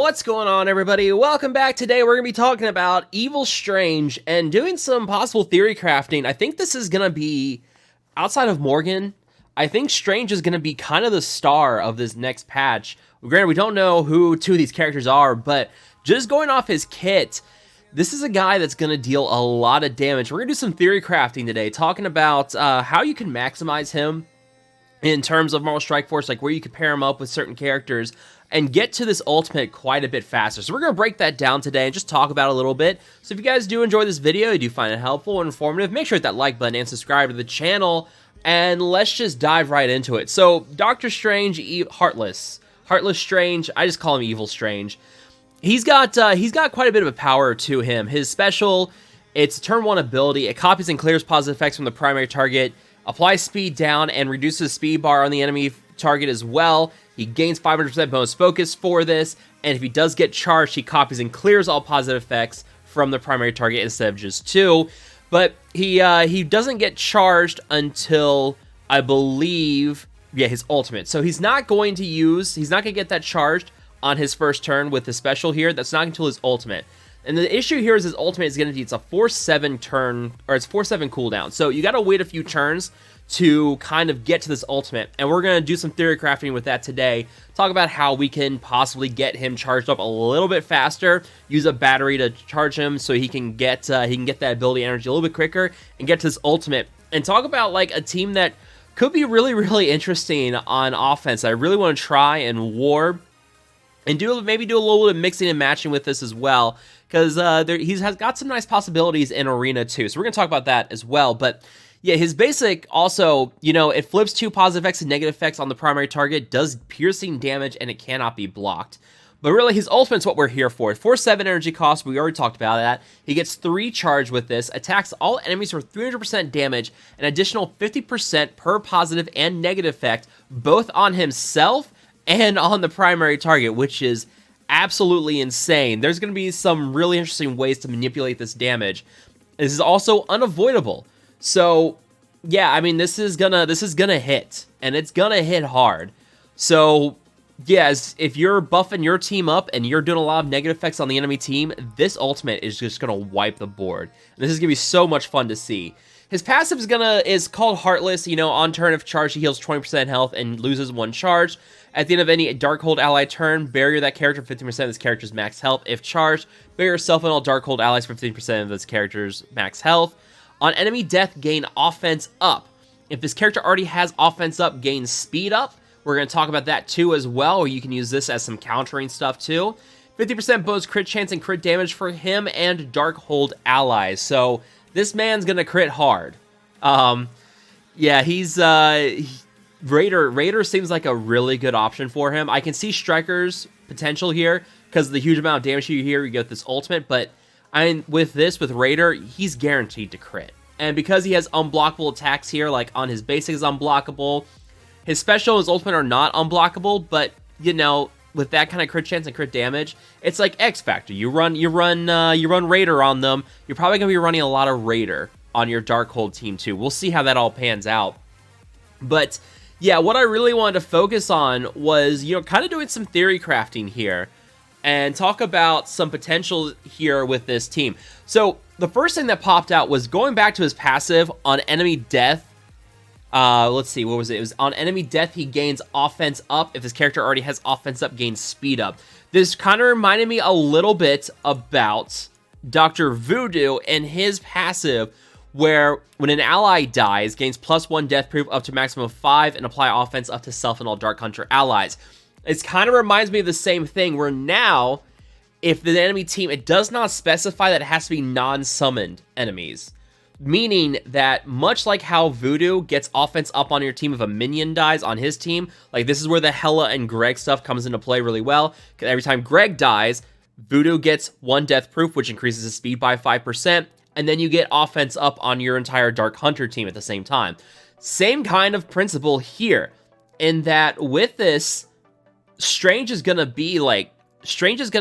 What's going on, everybody? Welcome back. Today we're going to be talking about Evil Strange and doing some possible theory crafting. I think this is going to be, outside of Morgan, I think Strange is going to be kind of the star of this next patch. Granted, we don't know who two of these characters are, but just going off his kit, this is a guy that's going to deal a lot of damage. We're going to do some theory crafting today, talking about how you can maximize him in terms of Marvel Strike Force, like where you could pair him up with certain characters and get to this ultimate quite a bit faster. So we're going to break that down today and just talk about it a little bit. So if you guys do enjoy this video, you do find it helpful and informative, make sure to hit that like button and subscribe to the channel, and let's just dive right into it. So Doctor Strange, Heartless Strange, I just call him Evil Strange. He's got quite a bit of a power to him. His special, it's a turn 1 ability. It copies and clears positive effects from the primary target, applies speed down, and reduces speed bar on the enemy target as well. He gains 500% bonus focus for this, and if he does get charged, he copies and clears all positive effects from the primary target instead of just 2. But he doesn't get charged until, I believe, his ultimate. So he's not going to get that charged on his first turn with the special here. That's not until his ultimate. And the issue here is his ultimate is going to be, it's a 4/7 turn, or it's 4/7 cooldown. So you got to wait a few turns to kind of get to this ultimate. And we're going to do some theory crafting with that today. Talk about how we can possibly get him charged up a little bit faster. Use a battery to charge him so he can get that ability energy a little bit quicker and get to this ultimate. And talk about like a team that could be really, really interesting on offense. I really want to try and war and maybe do a little bit of mixing and matching with this as well, because he has got some nice possibilities in Arena too. So we're going to talk about that as well. But yeah, his basic also, it flips 2 positive effects and negative effects on the primary target, does piercing damage, and it cannot be blocked. But really, his ultimate's what we're here for. 4/7 energy cost, we already talked about that. He gets 3 charge with this, attacks all enemies for 300% damage, an additional 50% per positive and negative effect, both on himself and on the primary target, which is absolutely insane. There's going to be some really interesting ways to manipulate this damage. This is also unavoidable. So, yeah, I mean, this is gonna hit, and it's gonna hit hard. So, yes, if you're buffing your team up and you're doing a lot of negative effects on the enemy team, this ultimate is just gonna wipe the board. And this is gonna be so much fun to see. His passive is called Heartless. On turn if charged, he heals 20% health and loses 1 charge. At the end of any Darkhold ally turn, barrier that character 15% of this character's max health. If charged, barrier yourself and all Darkhold allies for 15% of this character's max health. On enemy death, gain offense up. If this character already has offense up, gain speed up. We're going to talk about that too as well, or you can use this as some countering stuff too. 50% bonus crit chance and crit damage for him and Darkhold allies. So this man's going to crit hard. Yeah, he's Raider seems like a really good option for him. I can see Striker's potential here because of the huge amount of damage you get this ultimate, but with Raider, he's guaranteed to crit. And because he has unblockable attacks here, like on his basic is unblockable, his special and his ultimate are not unblockable, but, with that kind of crit chance and crit damage, it's like X Factor. You run Raider on them, you're probably going to be running a lot of Raider on your Darkhold team too. We'll see how that all pans out. But, yeah, what I really wanted to focus on was, kind of doing some theory crafting here and talk about some potential here with this team. So the first thing that popped out was going back to his passive on enemy death. Let's see, what was it? It was on enemy death, he gains offense up. If his character already has offense up, gains speed up. This kind of reminded me a little bit about Dr. Voodoo and his passive, where when an ally dies, gains +1 death proof up to maximum of 5 and apply offense up to self and all Dark Hunter allies. It kind of reminds me of the same thing, where now, if the enemy team, it does not specify that it has to be non-summoned enemies. Meaning that much like how Voodoo gets offense up on your team if a minion dies on his team, like this is where the Hela and Greg stuff comes into play really well. Because every time Greg dies, Voodoo gets 1 death proof, which increases his speed by 5%, and then you get offense up on your entire Dark Hunter team at the same time. Same kind of principle here, in that with this, Strange is going to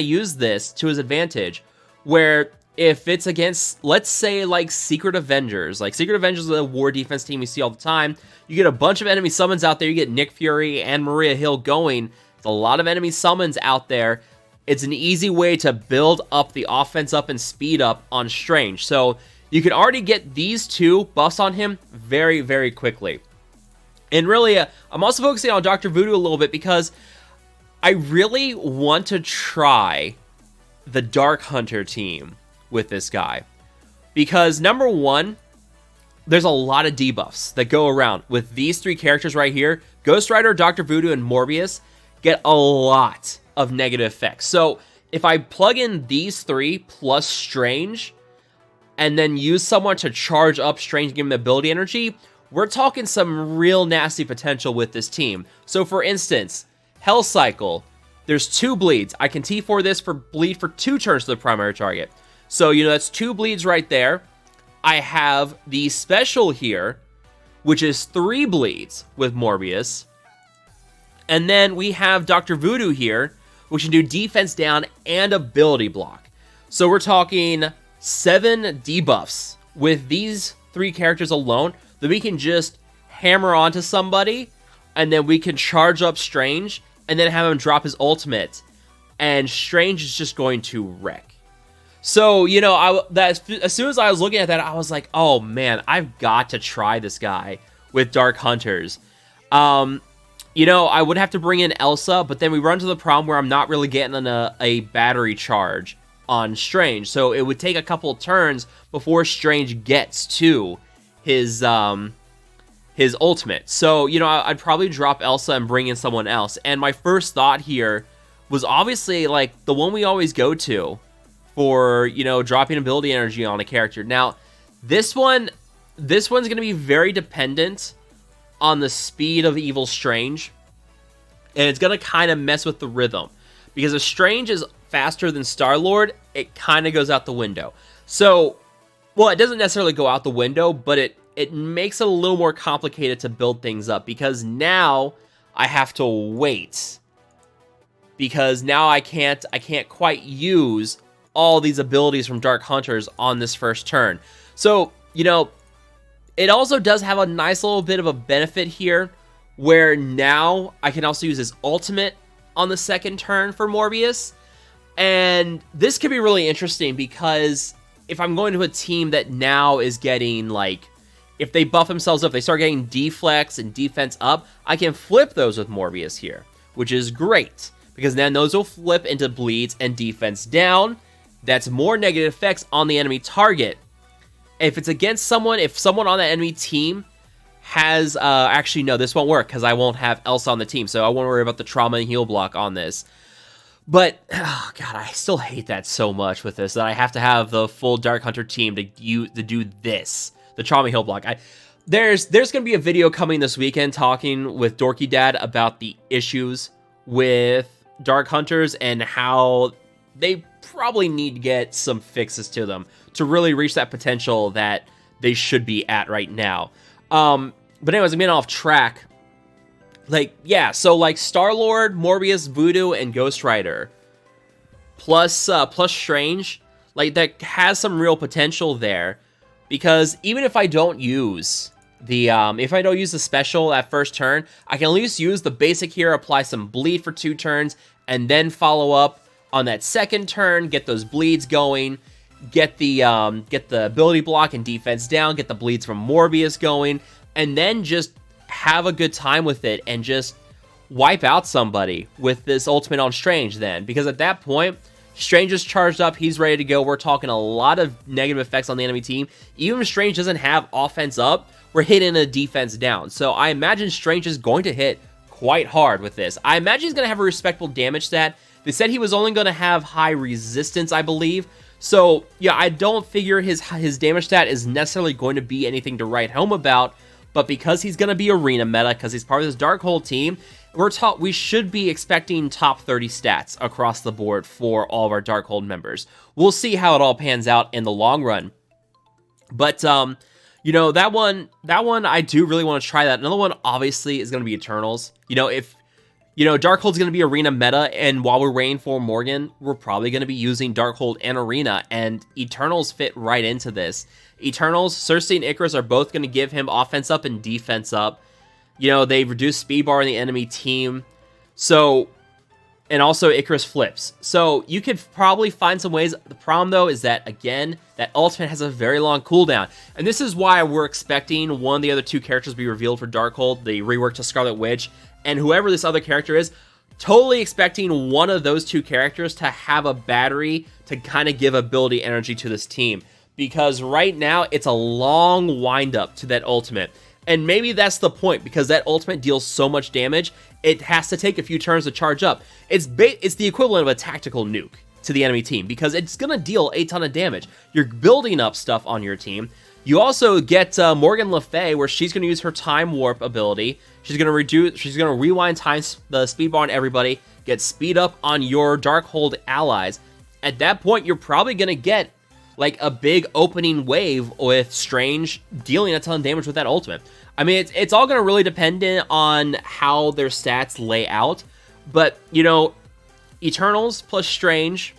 use this to his advantage, where if it's against, let's say, like Secret Avengers is a war defense team we see all the time, you get a bunch of enemy summons out there, you get Nick Fury and Maria Hill going, it's a lot of enemy summons out there, it's an easy way to build up the offense up and speed up on Strange. So you can already get these two buffs on him very, very quickly. And really, I'm also focusing on Dr. Voodoo a little bit because I really want to try the Dark Hunter team with this guy. Because number one, there's a lot of debuffs that go around with these three characters right here. Ghost Rider, Dr. Voodoo, and Morbius get a lot of negative effects. So if I plug in these three plus Strange and then use someone to charge up Strange, give him ability energy, we're talking some real nasty potential with this team. So for instance, Hell Cycle, there's 2 bleeds. I can T4 this for bleed for 2 turns to the primary target. So, that's 2 bleeds right there. I have the special here, which is 3 bleeds with Morbius. And then we have Dr. Voodoo here, which can do defense down and ability block. So we're talking 7 debuffs with these 3 characters alone that we can just hammer onto somebody, and then we can charge up Strange, and then have him drop his ultimate, and Strange is just going to wreck. So, as soon as I was looking at that, I was like, oh man, I've got to try this guy with Dark Hunters. I would have to bring in Elsa, but then we run to the problem where I'm not really getting a battery charge on Strange. So it would take a couple of turns before Strange gets to his ultimate. So, I'd probably drop Elsa and bring in someone else. And my first thought here was obviously like the one we always go to for, dropping ability energy on a character. Now, this one's going to be very dependent on the speed of Evil Strange, and it's going to kind of mess with the rhythm, because if Strange is faster than Star-Lord, it kind of goes out the window. So, well, it doesn't necessarily go out the window, but it makes it a little more complicated to build things up, because now I have to wait, because now I can't quite use all these abilities from Dark Hunters on this first turn. So, it also does have a nice little bit of a benefit here, where now I can also use his ultimate on the second turn for Morbius. And this could be really interesting, because if I'm going to a team that now is getting, like, if they buff themselves up, they start getting deflex and defense up, I can flip those with Morbius here, which is great, because then those will flip into bleeds and defense down. That's more negative effects on the enemy target. If it's against someone, if someone on that enemy team has, actually, no, this won't work, because I won't have Elsa on the team, so I won't worry about the trauma and heal block on this. But, oh god, I still hate that so much with this, that I have to have the full Dark Hunter team to do this, the trauma heal block. There's going to be a video coming this weekend talking with Dorky Dad about the issues with Dark Hunters and how they probably need to get some fixes to them to really reach that potential that they should be at right now. But anyways, I'm getting off track. So Star-Lord, Morbius, Voodoo, and Ghost Rider, plus Strange, that has some real potential there, because even if I don't use the special at first turn, I can at least use the basic here, apply some bleed for 2 turns, and then follow up on that second turn, get those bleeds going, get the ability block and defense down, get the bleeds from Morbius going, and then just have a good time with it and just wipe out somebody with this ultimate on Strange then. Because at that point, Strange is charged up, he's ready to go. We're talking a lot of negative effects on the enemy team. Even if Strange doesn't have offense up, we're hitting a defense down. So I imagine Strange is going to hit quite hard with this. I imagine he's going to have a respectable damage stat. They said he was only going to have high resistance, I believe. So, yeah, I don't figure his damage stat is necessarily going to be anything to write home about. But because he's going to be arena meta, because he's part of this Darkhold team, we should be expecting top 30 stats across the board for all of our Darkhold members. We'll see how it all pans out in the long run. But, that one I do really want to try that. Another one, obviously, is going to be Eternals. If Darkhold's going to be arena meta, and while we're waiting for Morgan, we're probably going to be using Darkhold and arena, and Eternals fit right into this. Eternals, Cersei and Icarus are both going to give him offense up and defense up. They reduce speed bar in the enemy team. So, And also Icarus flips. So you could probably find some ways. The problem though is that, again, that ultimate has a very long cooldown. And this is why we're expecting one of the other two characters to be revealed for Darkhold, the rework to Scarlet Witch, and whoever this other character is, totally expecting one of those two characters to have a battery to kind of give ability energy to this team. Because right now, it's a long wind-up to that ultimate. And maybe that's the point, because that ultimate deals so much damage, it has to take a few turns to charge up. It's the equivalent of a tactical nuke to the enemy team, because it's going to deal a ton of damage. You're building up stuff on your team. You also get Morgan Le Fay, where she's going to use her Time Warp ability. She's going to rewind time, the speed bar on everybody, get speed up on your Darkhold allies. At that point, you're probably going to get like a big opening wave with Strange dealing a ton of damage with that ultimate. I mean, it's all going to really depend on how their stats lay out. But, you know, Eternals plus Strange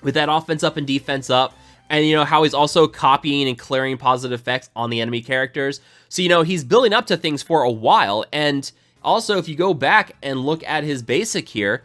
with that offense up and defense up. And, you know, how he's also copying and clearing positive effects on the enemy characters. So, you know, he's building up to things for a while. And also, if you go back and look at his basic here,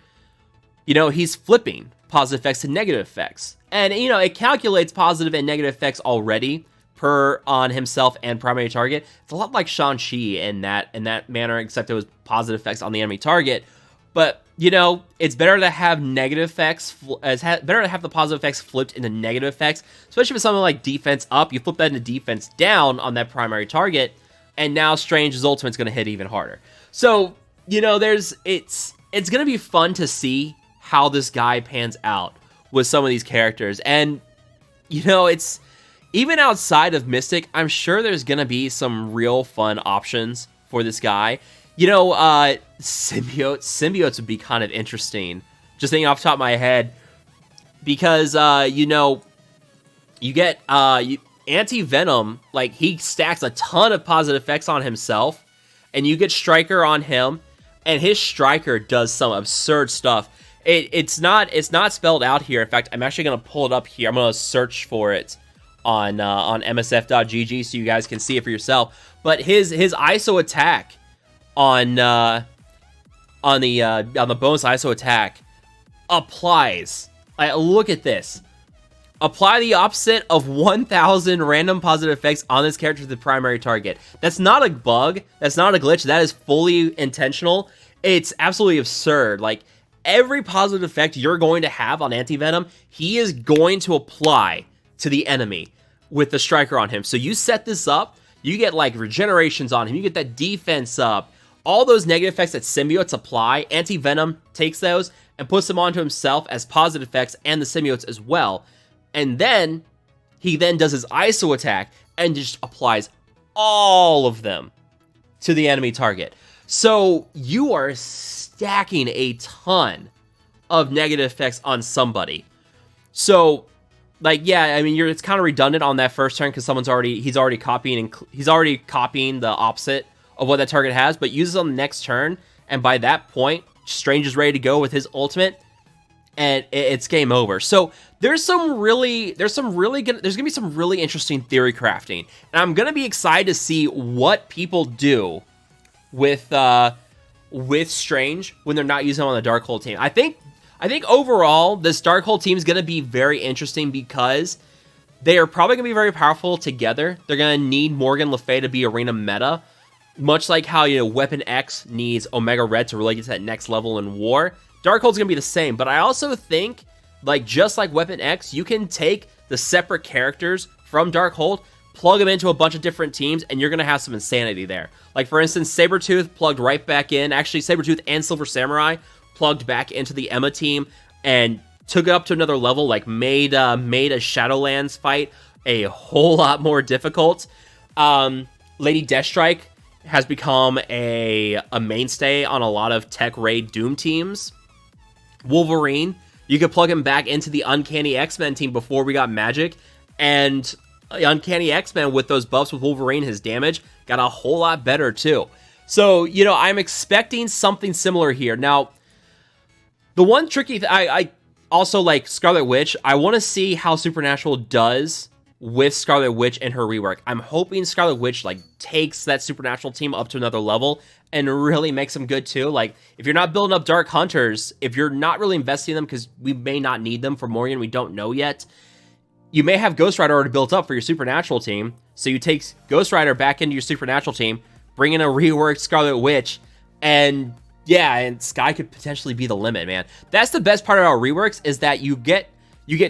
you know, he's flipping positive effects to negative effects. And, you know, it calculates positive and negative effects already per on himself and primary target. It's a lot like Shang-Chi in that manner, except it was positive effects on the enemy target. But, you know, it's better to have negative effects, better to have the positive effects flipped into negative effects, especially with something like defense up. You flip that into defense down on that primary target, and now Strange's ultimate's going to hit even harder. So, you know, it's going to be fun to see how this guy pans out with some of these characters. And, you know, it's even outside of Mystic, I'm sure there's going to be some real fun options for this guy. You know, Symbiotes would be kind of interesting, just thinking off the top of my head, because, you know, you get Anti-Venom, like, he stacks a ton of positive effects on himself, and you get Striker on him, and his Striker does some absurd stuff. It's not spelled out here. In fact, I'm actually going to pull it up here. I'm going to search for it on msf.gg so you guys can see it for yourself. But his ISO attack on the bonus ISO attack applies. Look at this. Apply the opposite of 1,000 random positive effects on this character to the primary target. That's not a bug. That's not a glitch. That is fully intentional. It's absolutely absurd. Like, every positive effect you're going to have on Anti-Venom, he is going to apply to the enemy with the Striker on him. So you set this up, you get like regenerations on him, you get that defense up, all those negative effects that Symbiotes apply, Anti-Venom takes those and puts them onto himself as positive effects and the Symbiotes as well. And then he then does his ISO attack and just applies all of them to the enemy target. So you are stacking a ton of negative effects on somebody. So, like, yeah, I mean, it's kind of redundant on that first turn because he's already copying the opposite of what that target has, but uses on the next turn, and by that point, Strange is ready to go with his ultimate, and it's game over. So there's gonna be some really interesting theory crafting, and I'm gonna be excited to see what people do with Strange when they're not using him on the Darkhold team. I think overall this Darkhold team is gonna be very interesting because they are probably gonna be very powerful together. They're gonna need Morgan Le Fay to be arena meta, much like how, you know, Weapon X needs Omega Red to really get to that next level in war. Darkhold's gonna be the same, but I also think, like, just like Weapon X, you can take the separate characters from Darkhold, plug them into a bunch of different teams, and you're gonna have some insanity there. Like, for instance, Sabretooth plugged right back in. Actually, Sabretooth and Silver Samurai plugged back into the Emma team and took it up to another level, like made a Shadowlands fight a whole lot more difficult. Lady Deathstrike has become a mainstay on a lot of tech raid Doom teams. Wolverine, you could plug him back into the Uncanny X-Men team before we got Magic, and Uncanny X-Men with those buffs with Wolverine, his damage got a whole lot better too. So, you know, I'm expecting something similar here. Now, the one tricky I also like Scarlet Witch. I want to see how Supernatural does with Scarlet Witch and her rework. I'm hoping Scarlet Witch like takes that supernatural team up to another level and really makes them good too. Like, if you're not building up Dark Hunters, if you're not really investing in them because we may not need them for Morgan, we don't know yet, you may have Ghost Rider already built up for your supernatural team. So you take Ghost Rider back into your supernatural team, bring in a reworked Scarlet Witch, and yeah, and Sky could potentially be the limit, man. That's the best part about reworks, is that you get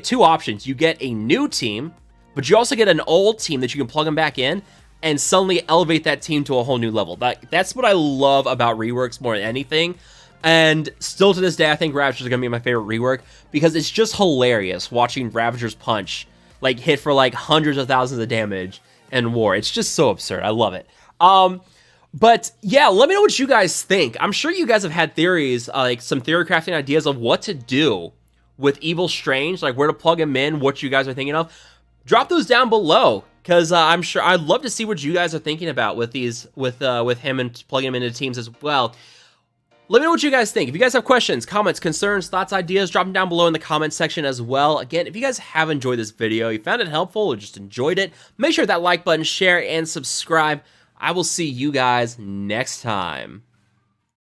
two options. You get a new team, but you also get an old team that you can plug them back in and suddenly elevate that team to a whole new level. That's what I love about reworks more than anything. And still to this day, I think Ravagers are going to be my favorite rework, because it's just hilarious watching Ravagers punch, like, hit for like hundreds of thousands of damage in war. It's just so absurd. I love it. But yeah, let me know what you guys think. I'm sure you guys have had theories, like some theory crafting ideas of what to do with Evil Strange, like where to plug him in, what you guys are thinking of. Drop those down below, because I'm sure I'd love to see what you guys are thinking about with these, with him and plugging him into teams as well. Let me know what you guys think. If you guys have questions, comments, concerns, thoughts, ideas, drop them down below in the comments section as well. Again, if you guys have enjoyed this video, you found it helpful or just enjoyed it, make sure that like button, share, and subscribe. I will see you guys next time.